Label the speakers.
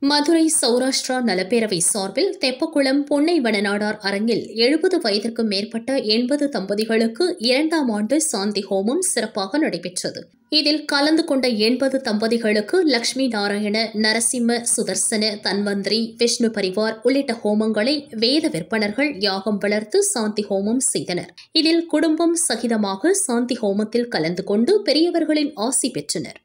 Speaker 1: மதுரை சௌராஷ்டிரா நலப்பேரவை சார்பில் தெப்பக்குளம் பொன்னை வனநாடார் அரங்கில் 70 வயதிற்கும் மேற்பட்ட 80 தம்பதிகளுக்கு 2ஆம் ஆண்டு சாந்தி ஹோமம் சிறப்பாக நடைபெற்றது. இதில் கலந்து கொண்ட 80 தம்பதிகளுக்கு லட்சுமி நாராயண, நரசிம்ம, சுதர்சன, தன்வந்திரி, விஷ்ணு பரிவார் உள்ளிட்ட ஹோமங்களை வேத விற்பனர்கள் யாகம் வளர்த்து சாந்தி ஹோமம் செய்தனர். இதில் குடும்பம் சகிதமாக சாந்தி ஹோமத்தில் கலந்து கொண்டு பெரியவர்களின் ஆசி பெற்றனர்.